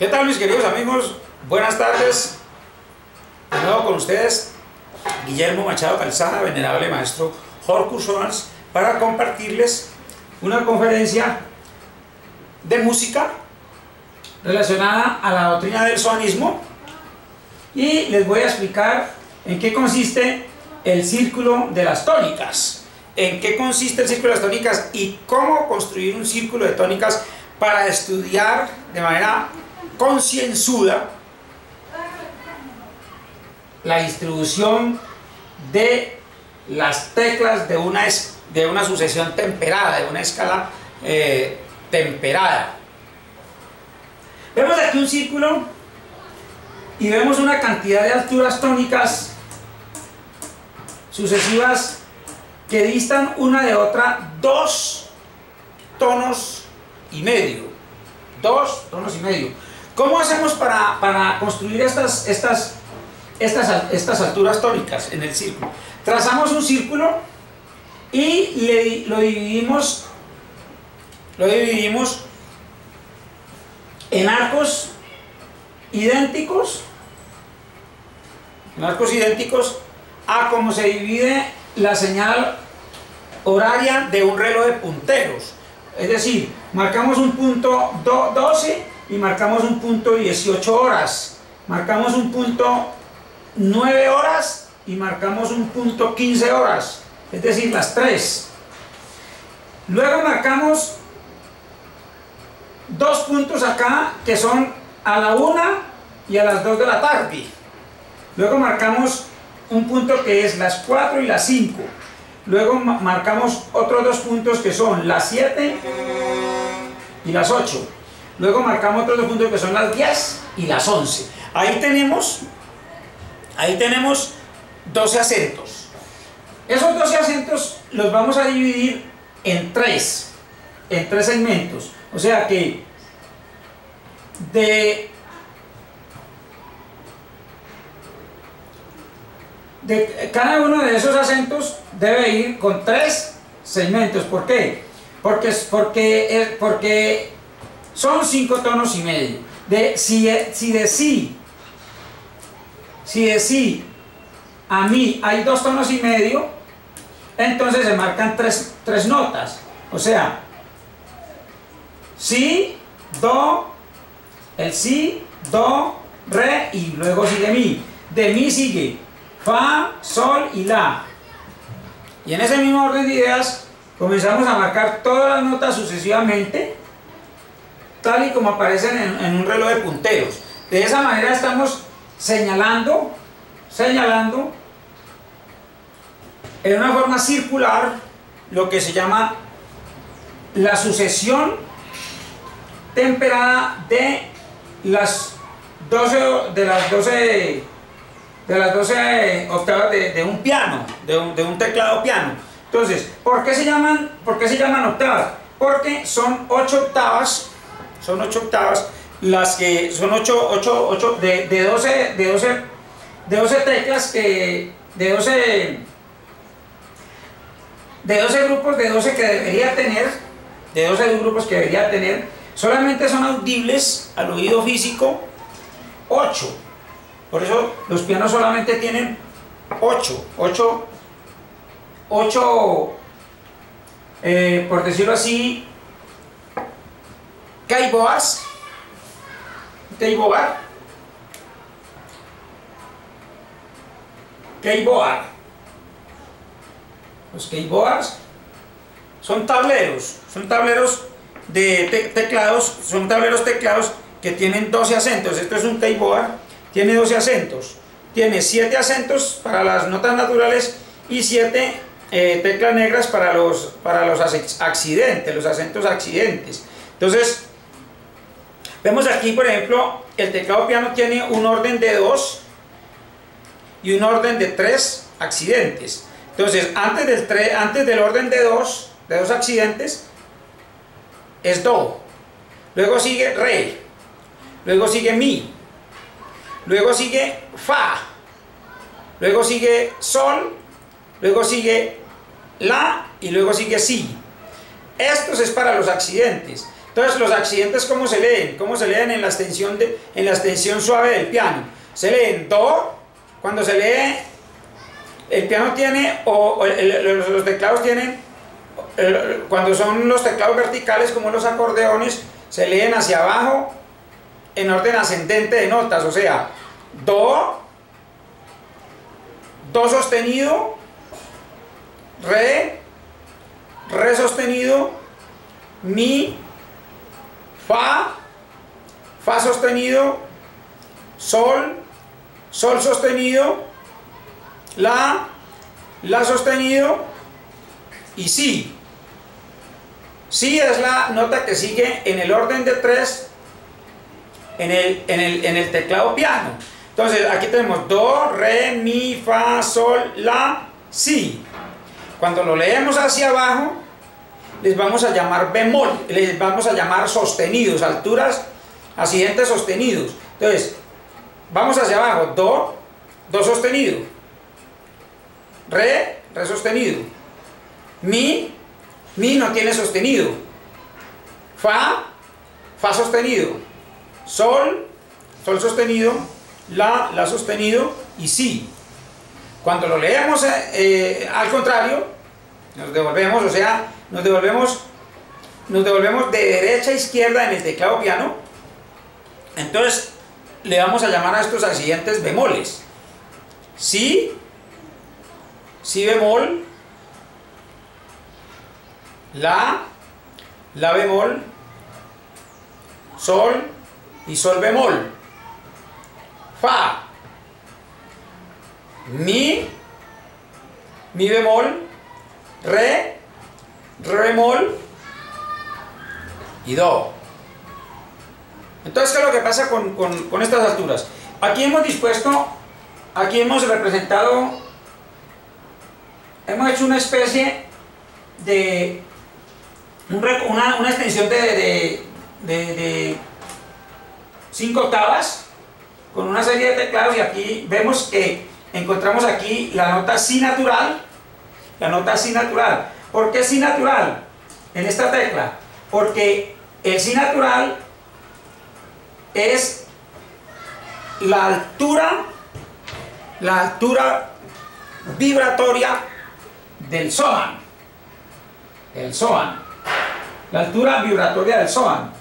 ¿Qué tal, mis queridos amigos? Buenas tardes. De nuevo con ustedes, Guillermo Machado Calzada, venerable maestro Horkus Sons, para compartirles una conferencia de música relacionada a la doctrina del soanismo, y les voy a explicar en qué consiste el círculo de las tónicas, en qué consiste el círculo de las tónicas y cómo construir un círculo de tónicas para estudiar de manera concienzuda la distribución de las teclas de una sucesión temperada, de una escala temperada. Vemos aquí un círculo y vemos una cantidad de alturas tónicas sucesivas que distan una de otra 2 tonos y medio. 2 tonos y medio. ¿Cómo hacemos para construir estas alturas tónicas en el círculo? Trazamos un círculo y lo dividimos en arcos idénticos, a como se divide la señal horaria de un reloj de punteros. Es decir, marcamos un punto 12 y marcamos un punto 18 horas, marcamos un punto 9 horas y marcamos un punto 15 horas, es decir, las 3. Luego marcamos 2 puntos acá que son a la 1 y a las 2 de la tarde. Luego marcamos un punto que es las 4 y las 5. Luego marcamos otros 2 puntos que son las 7 y las 8. Luego marcamos otros 2 puntos que son las 10 y las 11. Ahí tenemos 12 acentos. Esos 12 acentos los vamos a dividir en 3 segmentos. O sea que de cada uno de esos acentos debe ir con 3 segmentos. ¿Por qué? Porque son 5 tonos y medio. Si de sí a mi hay 2 tonos y medio, entonces se marcan 3 notas. O sea, si, do, el si, do, re y luego sigue mi. De mi sigue fa, sol y la. Y en ese mismo orden de ideas comenzamos a marcar todas las notas sucesivamente, tal y como aparecen en un reloj de punteros. De esa manera estamos señalando en una forma circular lo que se llama la sucesión temperada de las 12 octavas de un piano, de un teclado piano. Entonces, ¿por qué se llaman octavas? Porque son 8 octavas, las que son 8 de 12 teclas, de 12 grupos de 12 que debería tener, solamente son audibles al oído físico 8. Por eso los pianos solamente tienen 8, por decirlo así, keyboards. Los keyboards son tableros de teclados, teclados que tienen 12 acentos. Esto es un keyboard, tiene 12 acentos. Tiene 7 acentos para las notas naturales y 7 teclas negras para los accidentes, los acentos accidentes. Entonces, vemos aquí, por ejemplo, el teclado piano tiene un orden de 2 y un orden de 3 accidentes. Entonces, antes del orden de 2 accidentes es do, luego sigue re, luego sigue mi, luego sigue fa, luego sigue sol, luego sigue la y luego sigue si. Estos es para los accidentes. Entonces, los accidentes, ¿cómo se leen? ¿Cómo se leen en la extensión suave del piano? Se leen do, cuando se lee, el piano tiene, los teclados tienen, cuando son los teclados verticales, como los acordeones, se leen hacia abajo en orden ascendente de notas, o sea, do sostenido, re sostenido, mi, fa sostenido, sol sostenido, la sostenido y si. Si es la nota que sigue en el orden de 3 en el teclado piano. Entonces aquí tenemos do, re, mi, fa, sol, la, si. Cuando lo leemos hacia abajo, les vamos a llamar bemol, les vamos a llamar sostenidos, alturas ascendentes sostenidos. Entonces, vamos hacia abajo, do sostenido, re sostenido, mi no tiene sostenido, fa sostenido, sol sostenido, la sostenido y si. Cuando lo leemos al contrario, nos devolvemos, o sea, nos devolvemos de derecha a izquierda en el teclado piano. Entonces le vamos a llamar a estos accidentes bemoles. Si bemol, la bemol, sol y sol bemol, fa, mi bemol, re bemol y do. Entonces, ¿qué es lo que pasa con estas alturas? Aquí hemos representado, hemos hecho una especie de una extensión de 5 octavas con una serie de teclados, y aquí vemos que encontramos aquí la nota si natural. La nota si natural. ¿Por qué si natural en esta tecla? Porque el si natural es la altura vibratoria del psoan. El psoan. La altura vibratoria del psoan.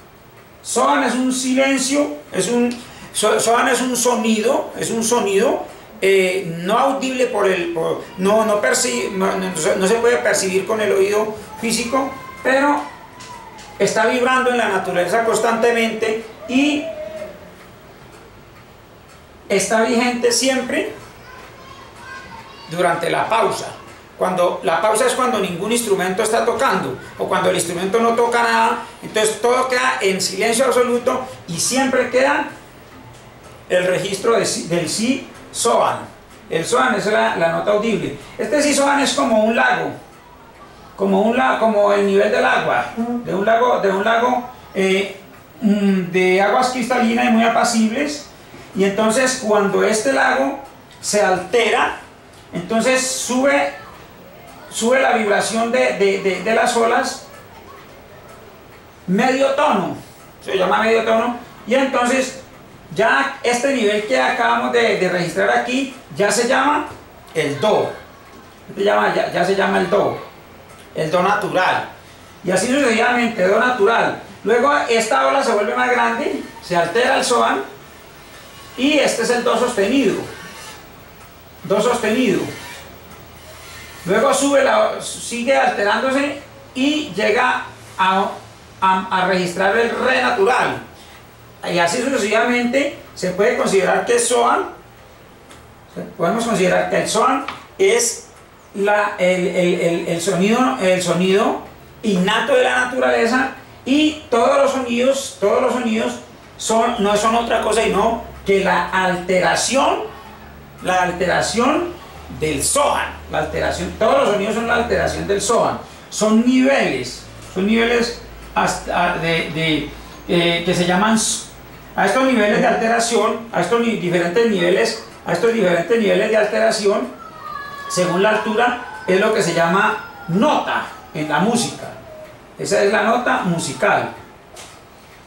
Psoan es un silencio, psoan es un sonido, no audible no se puede percibir con el oído físico, pero está vibrando en la naturaleza constantemente y está vigente siempre durante la pausa. La pausa es cuando ningún instrumento está tocando, o cuando el instrumento no toca nada, entonces todo queda en silencio absoluto y siempre queda el registro del si psoan. El psoan es la nota audible. Este si psoan es como un lago, como el nivel del agua, de un lago de aguas cristalinas y muy apacibles. Y entonces cuando este lago se altera, entonces sube la vibración de las olas medio tono, se llama medio tono, y entonces ya este nivel que acabamos de registrar aquí ya se llama el do, ya se llama el do natural, y así sucesivamente, do natural. Luego esta ola se vuelve más grande, se altera el psoan, y este es el do sostenido. Luego sigue alterándose y llega a registrar el re natural. Y así sucesivamente se puede considerar que el psoan, podemos considerar que el psoan es el sonido innato de la naturaleza, y todos los sonidos no son otra cosa sino que la alteración del psoan. Todos los sonidos son la alteración del psoan. Son niveles que se llaman, a estos niveles de alteración, a estos diferentes niveles de alteración, según la altura, es lo que se llama nota en la música. Esa es la nota musical.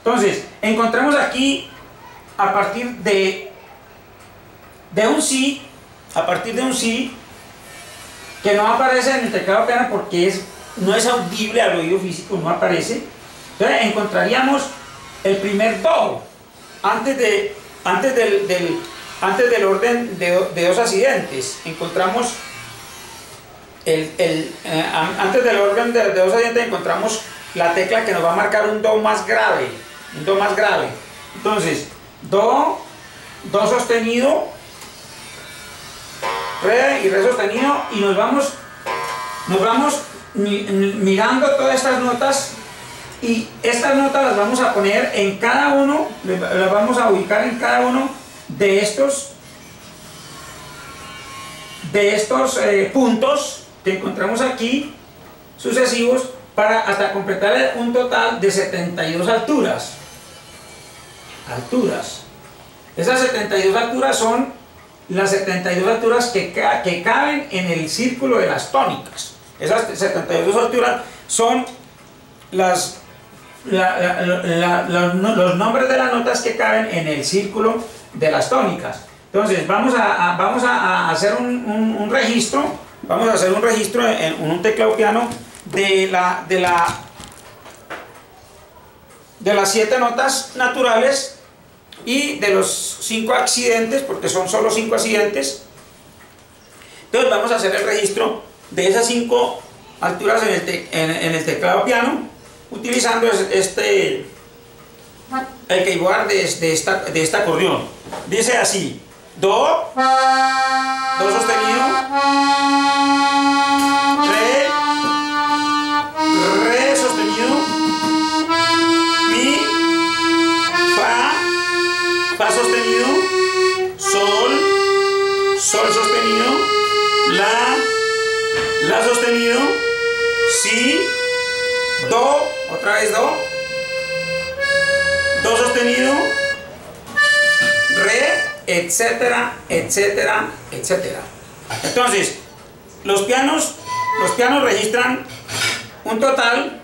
Entonces, encontramos aquí, a partir de un Si, que no aparece en el teclado piano porque no es audible al oído físico, no aparece. Entonces encontraríamos el primer Do antes del orden de dos accidentes. Encontramos antes del orden de dos accidentes encontramos la tecla que nos va a marcar un Do más grave, Entonces, Do sostenido, Re y Re sostenido, y nos vamos mirando todas estas notas, y estas notas las vamos a poner en cada uno, las vamos a ubicar en cada uno de estos puntos que encontramos aquí, sucesivos, hasta completar un total de 72 alturas. Esas 72 alturas son las 72 alturas que caben en el círculo de las tónicas. Esas 72 alturas son los nombres de las notas que caben en el círculo de las tónicas. Entonces vamos a hacer un registro. Vamos a hacer un registro en un teclado piano de las 7 notas naturales y de los 5 accidentes, porque son solo 5 accidentes. Entonces vamos a hacer el registro de esas 5 alturas en el teclado piano, utilizando el keyboard de este acordeón. Dice así: Do sostenido, Re sostenido, Mi, Fa sostenido, Sol sostenido, La sostenido, Si, Do, otra vez Do sostenido, Re, etcétera, etcétera, etcétera. Entonces, los pianos registran un total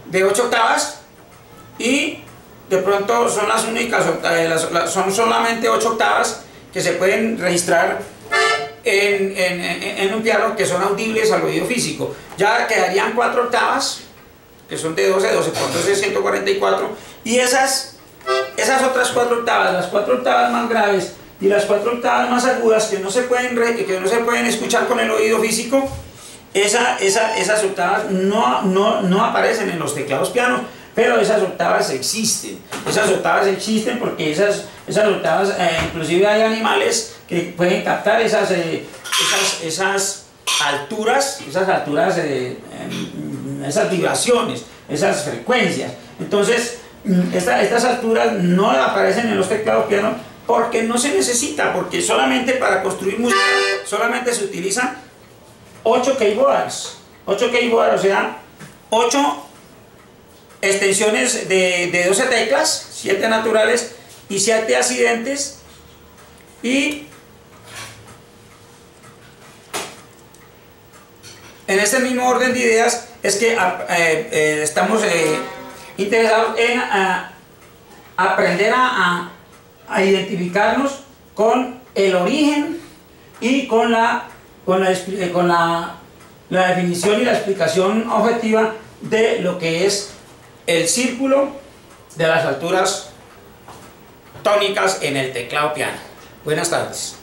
de 8 octavas, y de pronto son las únicas, son solamente 8 octavas que se pueden registrar en un piano, que son audibles al oído físico. Ya quedarían 4 octavas, que son de 12 por 12, 144, y esas otras 4 octavas, las 4 octavas más graves y las 4 octavas más agudas, que no se pueden escuchar con el oído físico, esas octavas no aparecen en los teclados pianos, pero esas octavas existen. Porque esas octavas, inclusive hay animales que pueden captar esas alturas, esas vibraciones, esas frecuencias. Entonces, estas alturas no aparecen en los teclados piano porque no se necesita, porque solamente para construir música solamente se utilizan 8 keyboards, o sea, 8 extensiones de 12 teclas, 7 naturales y 7 accidentes, y en este mismo orden de ideas es que estamos interesados en aprender a identificarnos con el origen y con la definición y la explicación objetiva de lo que es el círculo de las alturas tónicas en el teclado piano. Buenas tardes.